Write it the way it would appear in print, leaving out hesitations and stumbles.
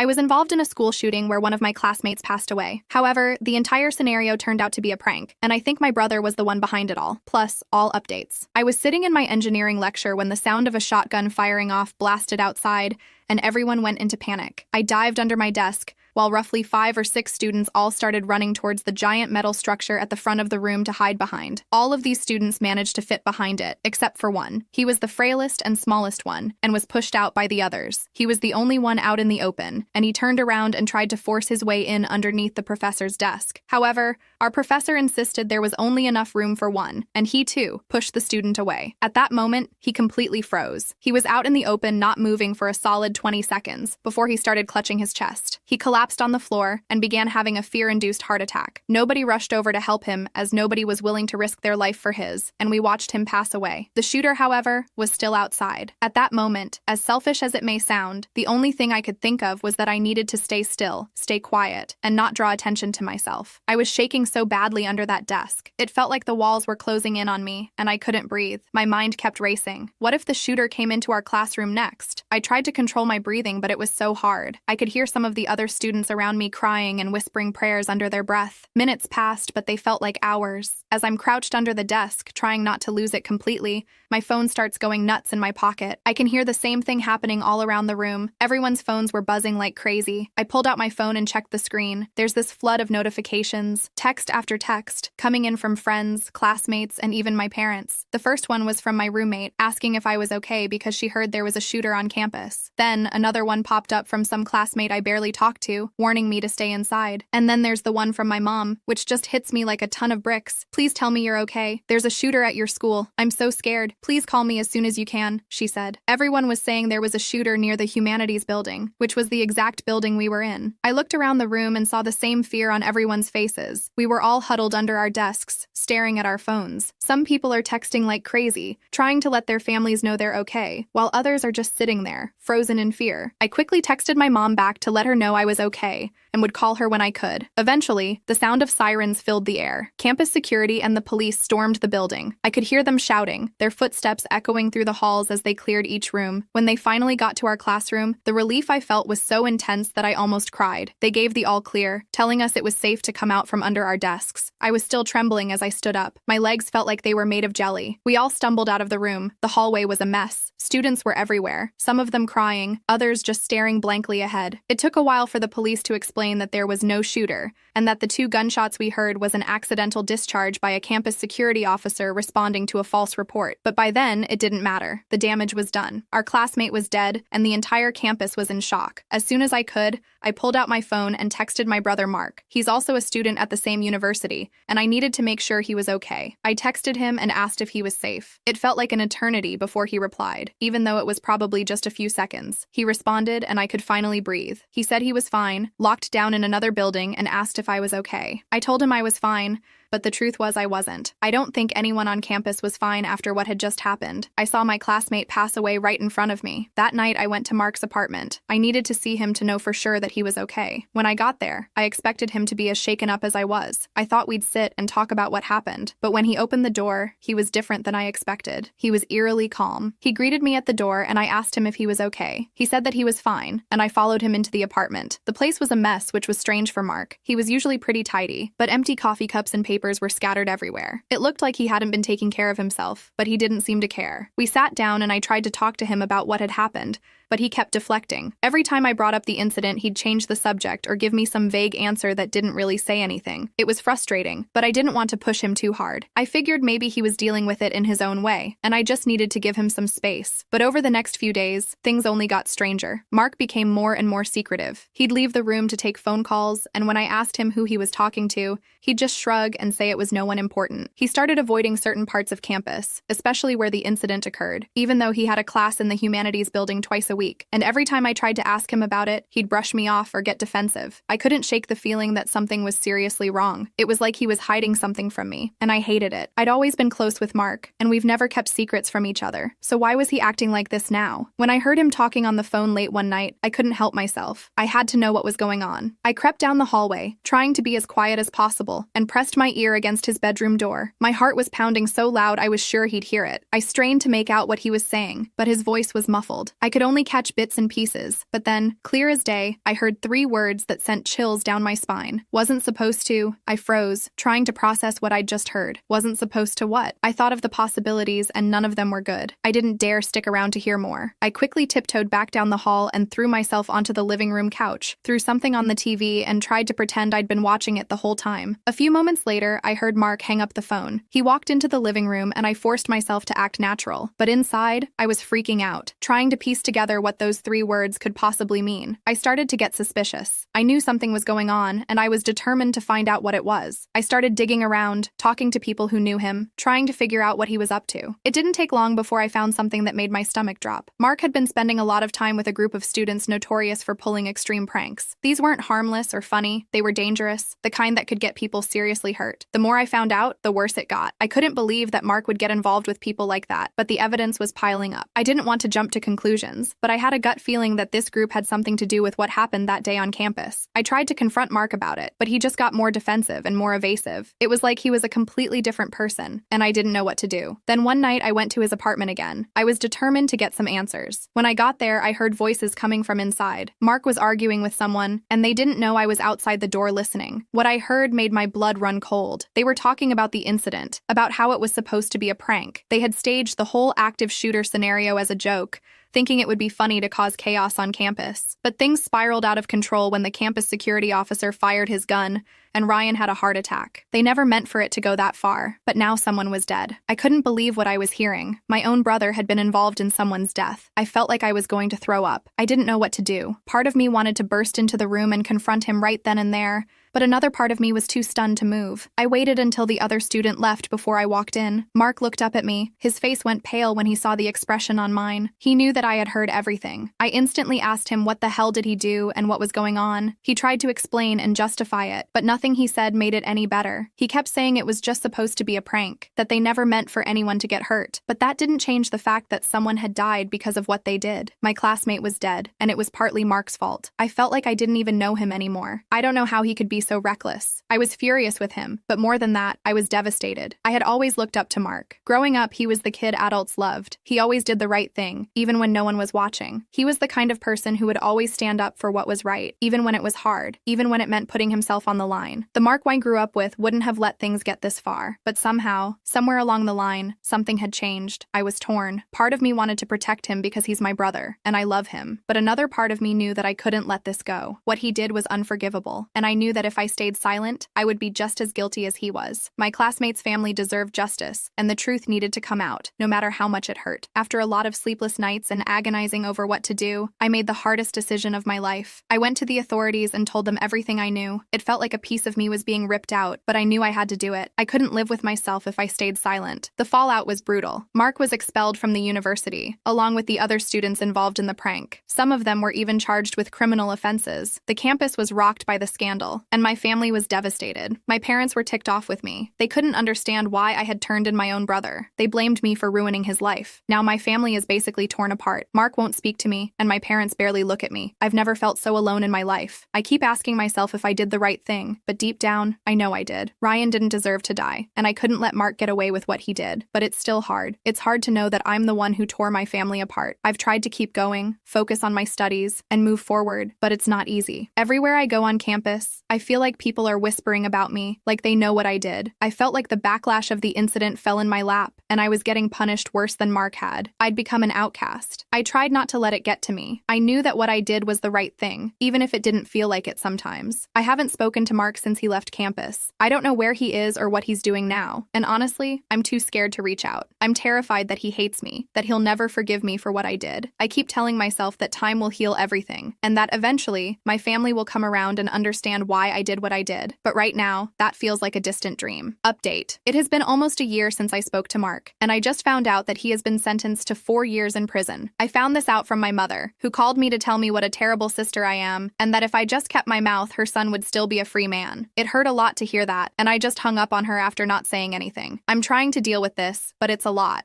I was involved in a school shooting where one of my classmates passed away. However, the entire scenario turned out to be a prank, and I think my brother was the one behind it all. Plus, all updates. I was sitting in my engineering lecture when the sound of a shotgun firing off blasted outside, and everyone went into panic. I dived under my desk, while roughly 5 or 6 students all started running towards the giant metal structure at the front of the room to hide behind. All of these students managed to fit behind it, except for one. He was the frailest and smallest one, and was pushed out by the others. He was the only one out in the open, and he turned around and tried to force his way in underneath the professor's desk. However, our professor insisted there was only enough room for one, and he too pushed the student away. At that moment, he completely froze. He was out in the open, not moving for a solid 20 seconds, before he started clutching his chest. He collapsed on the floor and began having a fear-induced heart attack. Nobody rushed over to help him, as nobody was willing to risk their life for his, and we watched him pass away. The shooter, however, was still outside. At that moment, as selfish as it may sound, the only thing I could think of was that I needed to stay still, stay quiet, and not draw attention to myself. I was shaking so badly under that desk. It felt like the walls were closing in on me, and I couldn't breathe. My mind kept racing. What if the shooter came into our classroom next? I tried to control my breathing, but it was so hard. I could hear some of the other students around me crying and whispering prayers under their breath. Minutes passed, but they felt like hours. As I'm crouched under the desk, trying not to lose it completely, my phone starts going nuts in my pocket. I can hear the same thing happening all around the room. Everyone's phones were buzzing like crazy. I pulled out my phone and checked the screen. There's this flood of notifications, text after text, coming in from friends, classmates, and even my parents. The first one was from my roommate, asking if I was okay because she heard there was a shooter on campus. Then another one popped up from some classmate I barely talked to, warning me to stay inside. And then there's the one from my mom, which just hits me like a ton of bricks. Please tell me you're okay. There's a shooter at your school. I'm so scared. Please call me as soon as you can, she said. Everyone was saying there was a shooter near the Humanities building, which was the exact building we were in. I looked around the room and saw the same fear on everyone's faces. We were all huddled under our desks, staring at our phones. Some people are texting like crazy, trying to let their families know they're okay, while others are just sitting there, frozen in fear. I quickly texted my mom back to let her know I was okay, and would call her when I could. Eventually, the sound of sirens filled the air. Campus security and the police stormed the building. I could hear them shouting, their footsteps echoing through the halls as they cleared each room. When they finally got to our classroom, the relief I felt was so intense that I almost cried. They gave the all clear, telling us it was safe to come out from under our desks. I was still trembling as I stood up. My legs felt like they were made of jelly. We all stumbled out of the room. The hallway was a mess. Students were everywhere, some of them crying, others just staring blankly ahead. It took a while for the police to explain that there was no shooter, and that the 2 gunshots we heard was an accidental discharge by a campus security officer responding to a false report. But by then, it didn't matter. The damage was done. Our classmate was dead, and the entire campus was in shock. As soon as I could, I pulled out my phone and texted my brother Mark. He's also a student at the same university, and I needed to make sure he was okay. I texted him and asked if he was safe. It felt like an eternity before he replied, even though it was probably just a few seconds. He responded, and I could finally breathe. He said he was fine, locked down in another building, and asked if I was okay. I told him I was fine, but the truth was I wasn't. I don't think anyone on campus was fine after what had just happened. I saw my classmate pass away right in front of me. That night, I went to Mark's apartment. I needed to see him to know for sure that he was okay. When I got there, I expected him to be as shaken up as I was. I thought we'd sit and talk about what happened, but when he opened the door, he was different than I expected. He was eerily calm. He greeted me at the door, and I asked him if he was okay. He said that he was fine, and I followed him into the apartment. The place was a mess, which was strange for Mark. He was usually pretty tidy, but empty coffee cups and papers were scattered everywhere. It looked like he hadn't been taking care of himself, but he didn't seem to care. We sat down and I tried to talk to him about what had happened, but he kept deflecting. Every time I brought up the incident, he'd change the subject or give me some vague answer that didn't really say anything. It was frustrating, but I didn't want to push him too hard. I figured maybe he was dealing with it in his own way, and I just needed to give him some space. But over the next few days, things only got stranger. Mark became more and more secretive. He'd leave the room to take phone calls, and when I asked him who he was talking to, he'd just shrug and say it was no one important. He started avoiding certain parts of campus, especially where the incident occurred, even though he had a class in the Humanities building twice a week, and every time I tried to ask him about it, he'd brush me off or get defensive. I couldn't shake the feeling that something was seriously wrong. It was like he was hiding something from me, and I hated it. I'd always been close with Mark, and we've never kept secrets from each other, so why was he acting like this now? When I heard him talking on the phone late one night, I couldn't help myself. I had to know what was going on. I crept down the hallway, trying to be as quiet as possible, and pressed my ear against his bedroom door. My heart was pounding so loud I was sure he'd hear it. I strained to make out what he was saying, but his voice was muffled. I could only catch bits and pieces, but then, clear as day, I heard 3 words that sent chills down my spine. Wasn't supposed to. I froze, trying to process what I'd just heard. Wasn't supposed to what? I thought of the possibilities, and none of them were good. I didn't dare stick around to hear more. I quickly tiptoed back down the hall and threw myself onto the living room couch, threw something on the TV, and tried to pretend I'd been watching it the whole time. A few moments later, I heard Mark hang up the phone. He walked into the living room, and I forced myself to act natural. But inside, I was freaking out, trying to piece together what those 3 words could possibly mean. I started to get suspicious. I knew something was going on, and I was determined to find out what it was. I started digging around, talking to people who knew him, trying to figure out what he was up to. It didn't take long before I found something that made my stomach drop. Mark had been spending a lot of time with a group of students notorious for pulling extreme pranks. These weren't harmless or funny, they were dangerous, the kind that could get people seriously hurt. The more I found out, the worse it got. I couldn't believe that Mark would get involved with people like that, but the evidence was piling up. I didn't want to jump to conclusions, but I had a gut feeling that this group had something to do with what happened that day on campus. I tried to confront Mark about it, but he just got more defensive and more evasive. It was like he was a completely different person, and I didn't know what to do. Then one night I went to his apartment again. I was determined to get some answers. When I got there, I heard voices coming from inside. Mark was arguing with someone, and they didn't know I was outside the door listening. What I heard made my blood run cold. They were talking about the incident, about how it was supposed to be a prank. They had staged the whole active shooter scenario as a joke, thinking it would be funny to cause chaos on campus. But things spiraled out of control when the campus security officer fired his gun, and Ryan had a heart attack. They never meant for it to go that far, but now someone was dead. I couldn't believe what I was hearing. My own brother had been involved in someone's death. I felt like I was going to throw up. I didn't know what to do. Part of me wanted to burst into the room and confront him right then and there, but another part of me was too stunned to move. I waited until the other student left before I walked in. Mark looked up at me. His face went pale when he saw the expression on mine. He knew that I had heard everything. I instantly asked him what the hell did he do and what was going on. He tried to explain and justify it, but nothing he said made it any better. He kept saying it was just supposed to be a prank, that they never meant for anyone to get hurt. But that didn't change the fact that someone had died because of what they did. My classmate was dead, and it was partly Mark's fault. I felt like I didn't even know him anymore. I don't know how he could be so reckless. I was furious with him, but more than that, I was devastated. I had always looked up to Mark. Growing up, he was the kid adults loved. He always did the right thing, even when no one was watching. He was the kind of person who would always stand up for what was right, even when it was hard, even when it meant putting himself on the line. The Mark I grew up with wouldn't have let things get this far, but somehow, somewhere along the line, something had changed. I was torn. Part of me wanted to protect him because he's my brother, and I love him, but another part of me knew that I couldn't let this go. What he did was unforgivable, and I knew that if I stayed silent, I would be just as guilty as he was. My classmate's family deserved justice, and the truth needed to come out, no matter how much it hurt. After a lot of sleepless nights and agonizing over what to do, I made the hardest decision of my life. I went to the authorities and told them everything I knew. It felt like a piece of me was being ripped out, but I knew I had to do it. I couldn't live with myself if I stayed silent. The fallout was brutal. Mark was expelled from the university, along with the other students involved in the prank. Some of them were even charged with criminal offenses. The campus was rocked by the scandal, and my family was devastated. My parents were ticked off with me. They couldn't understand why I had turned in my own brother. They blamed me for ruining his life. Now my family is basically torn apart. Mark won't speak to me, and my parents barely look at me. I've never felt so alone in my life. I keep asking myself if I did the right thing, but deep down, I know I did. Ryan didn't deserve to die, and I couldn't let Mark get away with what he did. But it's still hard. It's hard to know that I'm the one who tore my family apart. I've tried to keep going, focus on my studies, and move forward, but it's not easy. Everywhere I go on campus, I feel like people are whispering about me, like they know what I did. I felt like the backlash of the incident fell in my lap, and I was getting punished worse than Mark had. I'd become an outcast. I tried not to let it get to me. I knew that what I did was the right thing, even if it didn't feel like it sometimes. I haven't spoken to Mark since he left campus. I don't know where he is or what he's doing now, and honestly, I'm too scared to reach out. I'm terrified that he hates me, that he'll never forgive me for what I did. I keep telling myself that time will heal everything, and that eventually, my family will come around and understand why I did what I did. But right now, that feels like a distant dream. Update. It has been almost a year since I spoke to Mark, and I just found out that he has been sentenced to 4 years in prison. I found this out from my mother, who called me to tell me what a terrible sister I am, and that if I just kept my mouth, her son would still be a free man. It hurt a lot to hear that, and I just hung up on her after not saying anything. I'm trying to deal with this, but it's a lot.